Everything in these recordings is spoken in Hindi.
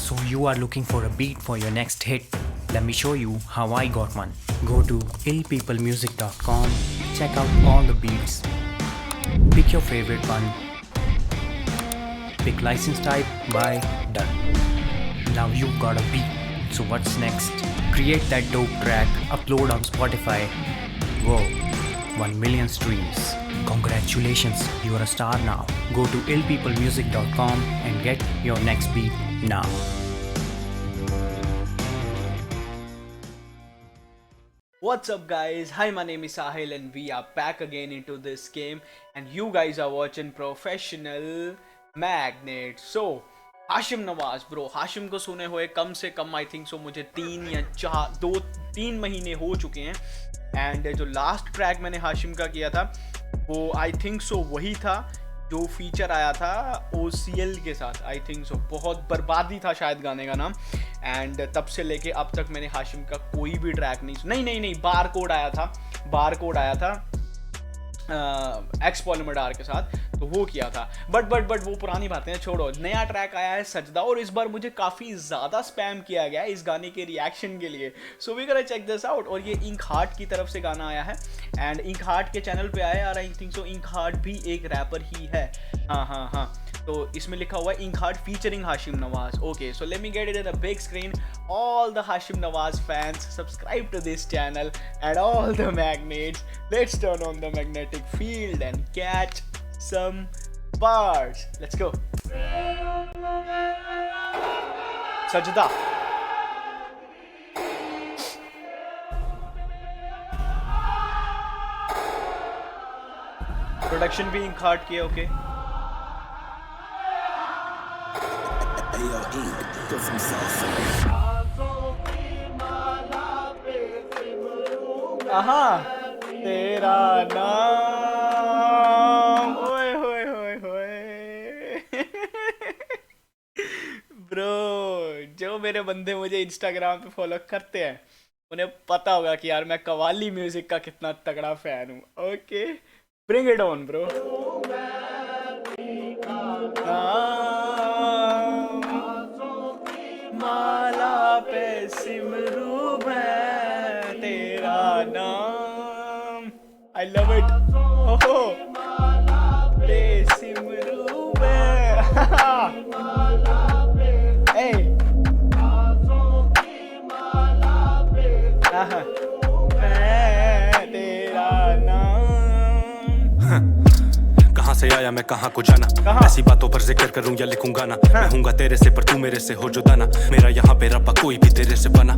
So you are looking for a beat for your next hit? Let me show you how I got one. Go to illpeoplemusic.com, check out all the beats, pick your favorite one, pick license type, buy, done. Now you've got a beat. So what's next? Create that dope track, upload on Spotify. Whoa, 1 million streams. Congratulations, you are a star now. Go to illpeoplemusic.com and get your next beat now. What's up guys, hi, my name is Sahil and we are back again into this game and you guys are watching Professional Magnet. So Hashim Nawaz bro, Hashim को सुने हुए कम से कम आई थिंक सो मुझे 3 महीने हो चुके हैं। एंड जो लास्ट ट्रैक मैंने हाशिम का किया था वो आई थिंक सो वही था जो फीचर आया था OCL के साथ। आई थिंक सो बहुत बर्बादी था शायद गाने का नाम। एंड तब से लेके अब तक मैंने हाशिम का कोई भी ट्रैक नहीं बार कोड आया था एक्स पॉलीमर के साथ, तो वो किया था। बट वो पुरानी बातें हैं, छोड़ो। नया ट्रैक आया है सजदा और इस बार मुझे काफ़ी ज़्यादा स्पैम किया गया है इस गाने के रिएक्शन के लिए। So we gonna check this out. और ये इंक हार्ट की तरफ से गाना आया है एंड इंक हार्ट के चैनल पे आया है और I think so ink heart भी एक रैपर ही है। हाँ, तो इसमें लिखा हुआ है ink heart featuring Hashim Nawaz. Okay, so let me get it in a big screen. All the Hashim Nawaz fans, subscribe to this channel and all the magnets. Let's turn on the magnetic field and catch some bars. Let's go. Sajda. Production भी ink hard किया, okay. तेरा नाम ओए होए ब्रो, जो मेरे बंदे मुझे इंस्टाग्राम पे फॉलो करते हैं उन्हें पता होगा कि यार मैं कव्वाली म्यूजिक का कितना तगड़ा फैन हूँ। Okay, bring it on bro. माला पे सिमरू मैं तेरा नाम। I love it. Oh, पे सिमरू मैं। Hey. मैं तेरा नाम। कहाँ से आया मैं कहाँ को जाना, ऐसी बातों पर जिक्र करूँ या लिखूं गाना। मैं हूँगा तेरे से पर तू मेरे से हो जुदा ना, मेरा यहाँ पे रब्बा कोई भी तेरे से बना।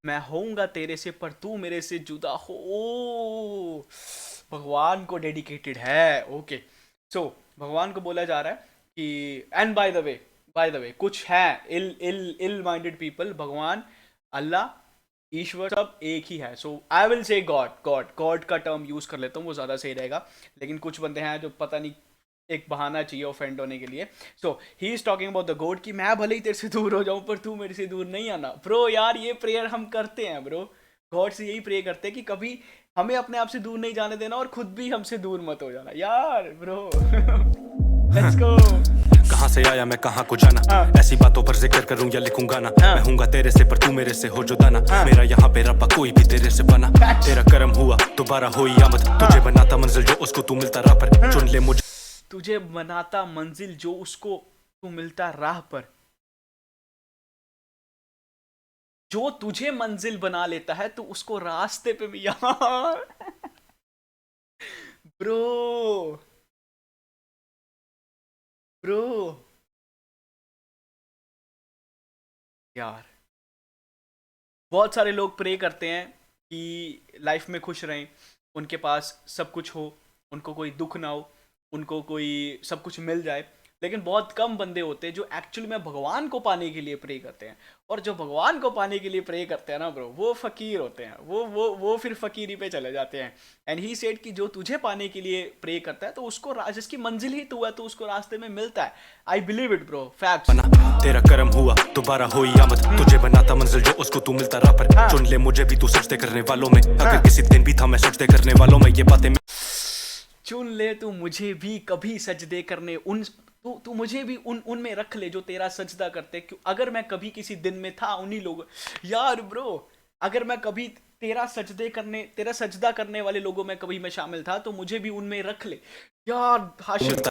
मैं होऊंगा तेरे से पर तू मेरे से जुदा हो। भगवान को डेडिकेटेड है। ओके, सो भगवान को बोला जा रहा है कि एंड बाय द वे कुछ है इल माइंडेड पीपल, भगवान, अल्लाह, ईश्वर सब एक ही है। सो आई विल से गॉड का टर्म यूज कर लेता हूँ, वो ज़्यादा सही रहेगा। लेकिन कुछ बंदे हैं जो पता नहीं एक बहाना चाहिए ऑफेंड होने के लिए। So he is talking about the god कि मैं भले ही तेरे से दूर हो जाऊं पर तू मेरे से दूर नहीं आना। ब्रो यार, ये प्रेयर हम करते हैं ब्रो, गॉड से यही प्रे करते हैं कि कभी हमें अपने आप से दूर नहीं जाने देना और खुद भी हमसे दूर मत हो जाना यार ब्रो। Let's go. कहाँ से आया मैं कहाँ को जाना, ऐसी बातों पर जिक्र करूँ या लिखूं गाना। मैं हूँगा तेरे से पर तू मेरे से हो जुदा ना, मेरा यहाँ पे रब्बा कोई भी तेरे से बना। तेरा करम हुआ दोबारा हुई आमद, तुझे बनाता मंजिल जो उसको तू मिलता राह पर। चुन ले मुझे, तुझे बनाता मंजिल जो उसको तू मिलता राह पर। जो तुझे मंजिल बना लेता है तो उसको रास्ते पे भी यार। ब्रो यार, बहुत सारे लोग प्रे करते हैं कि लाइफ में खुश रहें, उनके पास सब कुछ हो, उनको कोई दुख ना हो, उनको कोई सब कुछ मिल जाए। लेकिन बहुत कम बंदे होते हैं जो एक्चुअली में भगवान को पाने के लिए प्रे करते हैं। और जो भगवान को पाने के लिए प्रे करते हैं ना ब्रो, वो फकीर होते हैं, वो फिर फकीरी पे चले जाते हैं। एंड ही सेड कि जो तुझे पाने के लिए प्रे करता है तो उसको जिसकी मंजिल ही तू है तो उसको रास्ते में मिलता है। I believe it bro, fact. तेरा करम हुआ दोबारा हुई आमद, तुझे बनाता मंजिल जो उसको तू मिलता राह पर। चुन ले मुझे भी तू सजदे करने वालों में, अगर किसी दिन भी था मैं सजदे करने वालों में। ये बातें चुन ले तू मुझे भी कभी सजदे करने तू मुझे भी उनमें रख ले जो तेरा सजदा करते। क्यों अगर मैं कभी किसी दिन में था उन्हीं लोग, यार ब्रो, अगर मैं कभी तेरा सजदा करने वाले लोगों में कभी मैं शामिल था तो मुझे भी उनमें रख ले यार। हाशिम,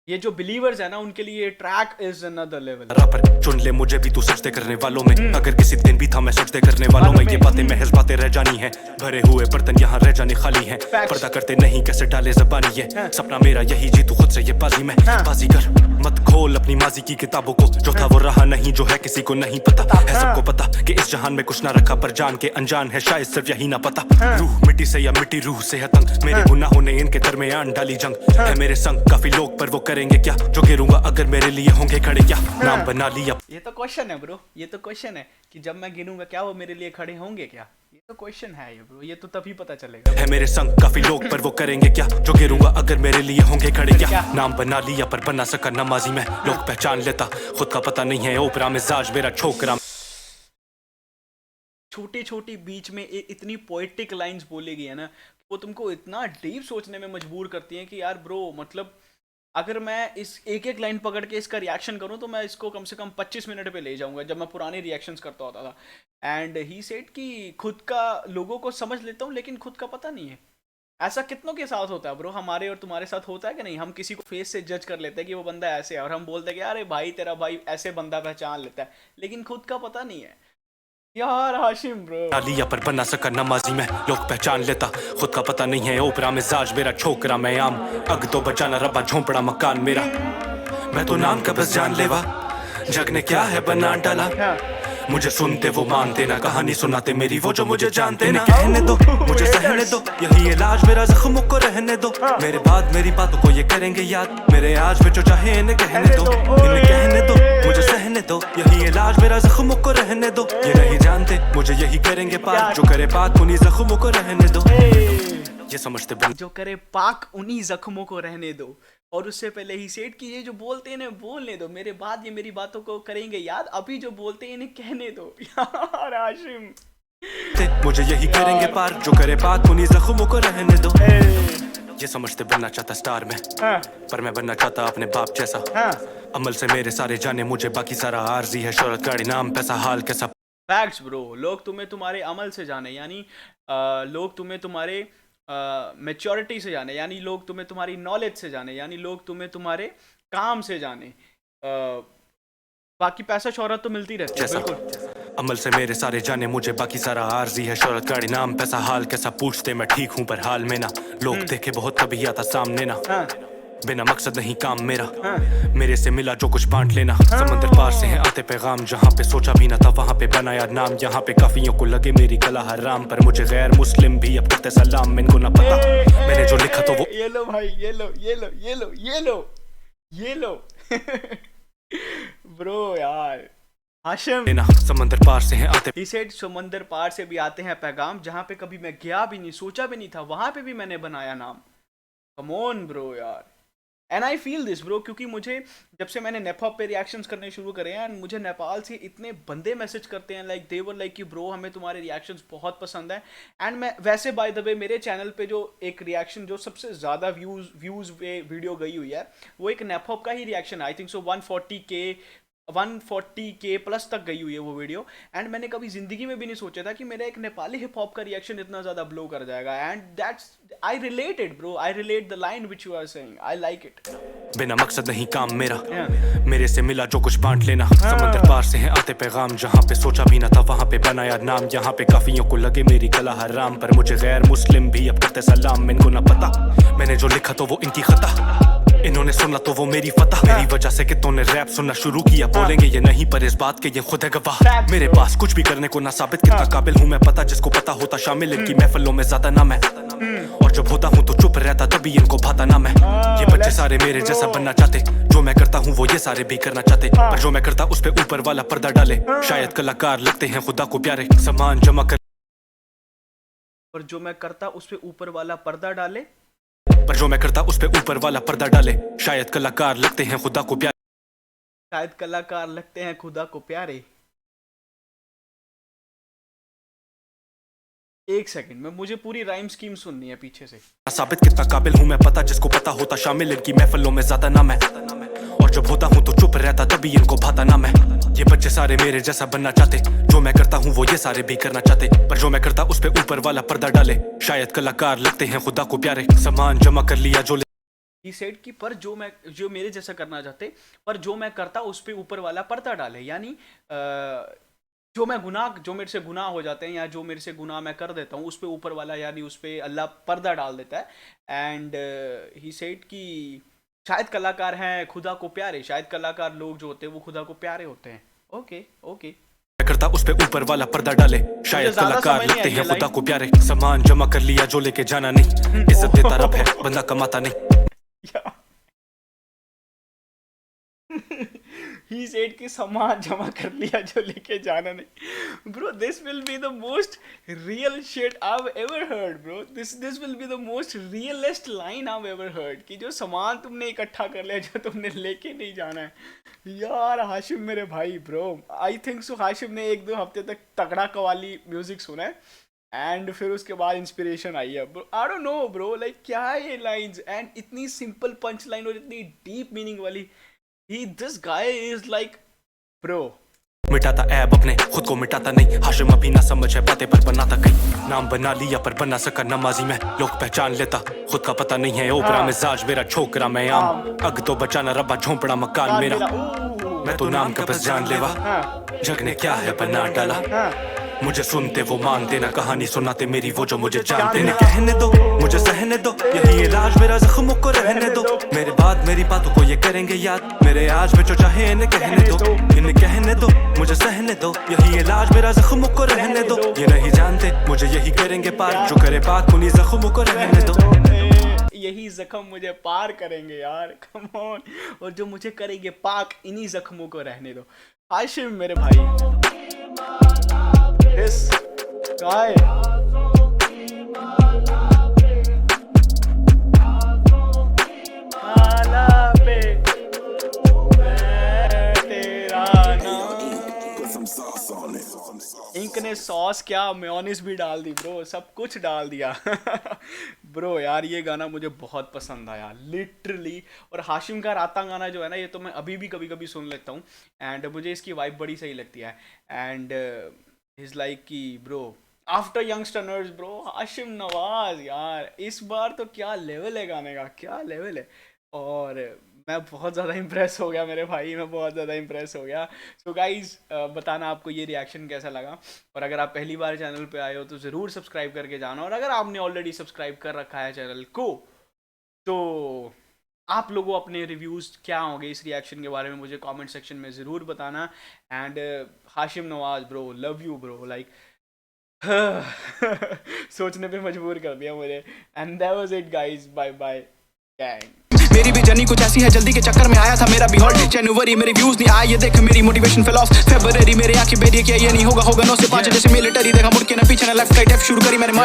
ये जो बिलीवर्स है ना उनके लिए ट्रैक इज अनदर लेवल। पर चुन ले मुझे भी तू सजदे करने वालों में, अगर किसी दिन भी था मैं सजदे करने वालों में। ये बातें महज बातें रह जानी है, भरे हुए बर्तन यहाँ रह जाने खाली हैं। पर्दा करते नहीं कैसे डाले ज़बानी है, सपना मेरा यही जीतू खुद से ये बाजी में। बाजीगर मत खोल अपनी माजी की किताबों को, जो था वो रहा नहीं, जो है किसी को नहीं पता। है सबको पता कि इस जहान में कुछ ना रखा, पर जान के अनजान है शायद सिर्फ यही ना पता। रूह मिट्टी से या मिट्टी रूह से है तंग, मेरे गुनाहों ने इनके दरमियान डाली जंग। है मेरे संग काफी लोग पर वो करेंगे क्या, जो गिरूंगा अगर मेरे लिए होंगे खड़े क्या। नाम बना लिया। ये तो क्वेश्चन है ब्रो, ये तो क्वेश्चन है कि जब मैं गिनूंगा क्या वो मेरे लिए खड़े होंगे क्या। ये तो क्वेश्चन है ये ब्रो, ये तो तभी पता चलेगा। है मेरे संग काफी लोग पर वो करेंगे क्या, जो गिरूंगा अगर मेरे लिए होंगे खड़े क्या। नाम बना लिया पर बना सका नमाजी में, लोग पहचान लेता खुद का पता नहीं है। ओपरा मिजाज मेरा छोकरा। छोटी छोटी बीच में इतनी पोएटिक लाइंस बोली गई है ना, वो तुमको इतना डीप सोचने में मजबूर करती हैं कि यार ब्रो, मतलब अगर मैं इस एक लाइन पकड़ के इसका रिएक्शन करूं तो मैं इसको कम से कम 25 मिनट पे ले जाऊंगा, जब मैं पुराने रिएक्शंस करता होता था। एंड ही सेड कि खुद का लोगों को समझ लेता हूं लेकिन खुद का पता नहीं है। ऐसा कितनों के साथ होता है ब्रो, हमारे और तुम्हारे साथ होता है कि नहीं। हम किसी को फेस से जज कर लेते हैं कि वो बंदा ऐसे है, और हम बोलते हैं कि अरे भाई तेरा भाई ऐसे बंदा पहचान लेता है, लेकिन खुद का पता नहीं है यार। हाशिम ब्रो लिया पर बना सका नमाजी में, लोग पहचान लेता खुद का पता नहीं है। ओपरा मिजाज मेरा छोकरा, मैं आम अग तो बचाना रबा झोंपड़ा मकान मेरा। मैं तो नाम का बस जान लेवा, जग ने क्या है बना डाला। मुझे सुनते वो मानते ना, कहानी सुनाते मेरी वो जो मुझे जानते ना। कहने दो मुझे सहने दो, यही इलाज मेरा जख्मों को रहने दो। मेरे बाद मेरी बातों को ये करेंगे याद, मेरे आज में जो चाहे इन्हें कहने दो। इन्हें कहने दो मुझे सहने दो, यही इलाज मेरा जख्मों को रहने दो। ये नहीं जानते मुझे यही करेंगे पाक, जो करे पाक उन्हीं जख्मों को रहने दो। ये समझते जो करे पाक उन्हीं जख्मों को रहने दो। और उससे पहले ही सेठ कि ये जो बोलते हैं ना बोलने दो, मेरे बाद ये मेरी बातों को करेंगे याद, अभी जो बोलते हैं इन्हें कहने दो यार। हाशिम मुझे यही करेंगे पार, जो करे पाक उन्हीं जख्मों को रहने दो। ये समझते बनना चाहता स्टार में, पर मैं बनना चाहता अपने बाप जैसा। अमल से मेरे सारे जाने मुझे, बाकी सारा आरजी है। शोहरत गाड़ी नाम पैसा हाल कैसा। फैक्ट्स ब्रो, लोग तुम्हें तुम्हारे अमल से जाने, यानी लोग तुम्हें तुम्हारे मैच्योरिटी से जाने, यानी लोग तुम्हें तुम्हारी नॉलेज से जाने, यानी लोग तुम्हें तुम्हारे काम से जाने। बाकी पैसा शोहरत तो मिलती रहती है। बिल्कुल अमल से मेरे सारे जाने मुझे, बाकी सारा आरजी है। शोहरत गाड़ी नाम पैसा हाल कैसा, पूछते मैं ठीक हूँ पर हाल में ना। लोग देखे बहुत कभी आता सामने ना, बिना मकसद नहीं काम मेरा। मेरे से मिला जो कुछ बांट लेना, समंदर पार से हैं आते पैगाम, जहाँ पे सोचा भी ना था वहाँ पे बनाया नाम। यहाँ पे काफियों को लगे मेरी कला हराम, पर मुझे गैर मुस्लिम भी अब करते सलाम। मैंने को ना पता मैंने जो लिखा तो वो। ये लो भाई, ये लो ये लो ये लो ये लो ये लो ब्रो यार। हाशिम समंदर पार से हैं आते, ही सेड समंदर पार से भी आते हैं पैगाम, जहाँ पे कभी मैं गया भी नहीं, सोचा भी नहीं था, वहां पे भी मैंने बनाया नाम। कम ऑन ब्रो यार। And I feel this bro, क्योंकि मुझे जब से मैंने नेपॉप पे रिएक्शंस करने शुरू करे हैं, एंड मुझे नेपाल से इतने बंदे मैसेज करते हैं, लाइक दे वर लाइक कि ब्रो हमें तुम्हारे रिएक्शंस बहुत पसंद है। एंड मैं वैसे बाय द वे मेरे चैनल पे जो एक रिएक्शन जो सबसे ज़्यादा व्यूज़ पे वीडियो गई हुई है, वो एक नेपॉप का ही रिएक्शन है। आई थिंक सो 140K प्लस तक गई हुई है वो वीडियो। एंड मैंने कभी जिंदगी में भी नहीं सोचा था कि मेरा एक नेपाली हिप हॉप का रिएक्शन इतना ज़्यादा ब्लो कर जाएगा। And that's I related bro, I relate the line which you are saying, I like it. बिना मकसद नहीं काम मेरा, मेरे से मिला जो कुछ बांट लेना। समंदर पार से हैं आते पैगाम, जहाँ पे सोचा भी ना था वहाँ पे बनाया नाम। यहाँ पे काफियों को लगे मेरी कला हराम, पर मुझे गैर मुस्लिम भी अब करते सलाम। मैंने को ना पता मैंने जो लिखा तो वो इनकी खता, इन्होंने सुना तो वो मेरी फतह। मेरी वजह से कितनों ने रैप सुनना शुरू किया, बोलेंगे ये नहीं पर इस बात के ये खुद है गवाह। मेरे पास कुछ भी करने को ना साबित, कितना काबिल हूँ मैं पता, जिसको पता होता शामिल इनकी महफिलों में ज्यादा ना मैं। और जब होता हूँ तो चुप रहता, तभी इनको भाता ना मैं। ये बच्चे सारे मेरे जैसा बनना चाहते, जो मैं करता हूँ वो ये सारे भी करना चाहते, पर जो मैं करता उस पे ऊपर वाला पर्दा डाले। शायद कलाकार लगते हैं खुदा को प्यारे, सामान जमा कर, और जो मैं करता उस पे ऊपर वाला पर्दा डाले, पर जो मैं करता उस पे ऊपर वाला पर्दा डाले। शायद कलाकार लगते हैं खुदा को प्यारे, शायद कलाकार लगते हैं खुदा को प्यारे। एक सेकंड में, मुझे पूरी राइम स्कीम सुननी है पीछे से। साबित कितना काबिल हूँ मैं, पता जिसको पता होता शामिल इनकी महफिलों में ज्यादा ना मैं, और जब होता हूँ तो चुप रहता तभी इनको भाता ना मैं। ये बच्चे सारे मेरे जैसा बनना चाहते, जो मैं करता हूँ वो ये सारे भी करना चाहते, पर जो मैं करता उस पे ऊपर वाला पर्दा डाले। शायद कलाकार लगते हैं खुदा को प्यारे, सामान जमा कर लिया जो He said कि पर जो मेरे जैसा करना चाहते, पर जो मैं करता उस पे ऊपर वाला पर्दा डाले, यानी जो मेरे से गुनाह हो जाते हैं या जो मेरे से गुनाह मैं कर देता हूँ उस पे ऊपर वाला यानी उस पे अल्लाह पर्दा डाल देता है। एंड ही सेड कि शायद कलाकार हैं खुदा को प्यारे, शायद कलाकार लोग जो होते हैं वो खुदा को प्यारे होते हैं। ओके करता उस पे ऊपर वाला पर्दा डाले, शायद कलाकार लगते हैं खुदा को प्यारे, सामान जमा कर लिया जो लेके जाना नहीं, इज्जत देता रब है बंदा कमाता नहीं। He said कि सामान जमा कर लिया जो लेके जाना नहीं। Bro, this will be the most real shit I've ever heard, bro. This will be the most realest line I've ever heard कि जो सामान तुमने इकट्ठा कर लिया जो तुमने लेके नहीं जाना है। यार हाशिम मेरे भाई, bro, I think so Hashim ने 1-2 हफ्ते तक तगड़ा कवाली म्यूजिक सुना है एंड फिर उसके बाद इंस्पिरेशन आई है। I don't know bro, like क्या है ये लाइंस, एंड इतनी सिंपल पंच लाइन और इतनी डीप मीनिंग वाली। This guy is like, bro. मिटाता ऐब अपने खुद को मिटाता नहीं, हाशिम अभी ना समझ है बातें पर बनाता कहीं, नाम बना लिया पर बना सका नमाजी में, लोग पहचान लेता खुद का पता नहीं है। ओपरा मिजाज मेरा छोकरा मैं आम, अग तो बचाना रब्बा झोंपड़ा मकान मेरा, मैं तो नाम का बस जान लेवा, जग ने क्या है बना डाला, मुझे सुनते वो मानते ना कहानी सुनाते मेरी वो जो मुझे जानते ने। कहने दो मुझे सहने दो, यही इलाज मेरा जख्मों को रहने दो, मेरे बाद मेरी बातों को ये करेंगे याद, मेरे आज में जो चाहे इन्हें कहने दो, इन्हें कहने दो मुझे सहने दो, यही इलाज मेरा जख्मों को रहने दो, ये नहीं जानते मुझे यही करेंगे पार, जो करे पाक उन्हीं जख्मों को रहने दो, यही जख्म मुझे पार करेंगे यार, कम ऑन, और जो मुझे करेंगे पाक इन्हीं जख्मों को रहने दो। हाशिम मेरे भाई, this guy इंक ने सॉस क्या मेयोनीज भी डाल दी ब्रो, सब कुछ डाल दिया। ब्रो यार ये गाना मुझे बहुत पसंद आया लिटरली, और हाशिम का राता गाना जो है ना ये तो मैं अभी भी कभी कभी सुन लेता हूँ एंड मुझे इसकी वाइब बड़ी सही लगती है। एंड इज लाइक कि bro after youngsters bro, Hashim Nawaz यार इस बार तो क्या लेवल है गाने का, क्या लेवल है, और मैं बहुत ज़्यादा इम्प्रेस हो गया मेरे भाई, मैं बहुत ज़्यादा इम्प्रेस हो गया। सो गाइज बताना आपको ये रिएक्शन कैसा लगा, और अगर आप पहली बार चैनल पे आए हो तो ज़रूर सब्सक्राइब करके जाना, और अगर आपने ऑलरेडी सब्सक्राइब कर रखा है चैनल को तो आप लोगों अपने रिव्यूज़ क्या होंगे इस रिएक्शन के बारे में मुझे कमेंट सेक्शन में ज़रूर बताना। And Hashim Nawaz bro, love you bro, like सोचने पे मजबूर कर दिया मुझे। And that was it guys, bye bye gang. मेरी भी जर्नी कुछ ऐसी है, जल्दी के चक्कर में आया था मेरा भी हॉल्ट, जनवरी मेरे व्यूज नहीं आए, ये देख मेरी मोटिवेशन फेल ऑफ, फेब्रुअरी मेरे आंखें बेरिए किया ये नहीं होगा 9 से 5 जैसे मिलिटरी, देखा मुड़ के ना पीछे ना लेफ्ट राइट एफ शुरू करी मैंने।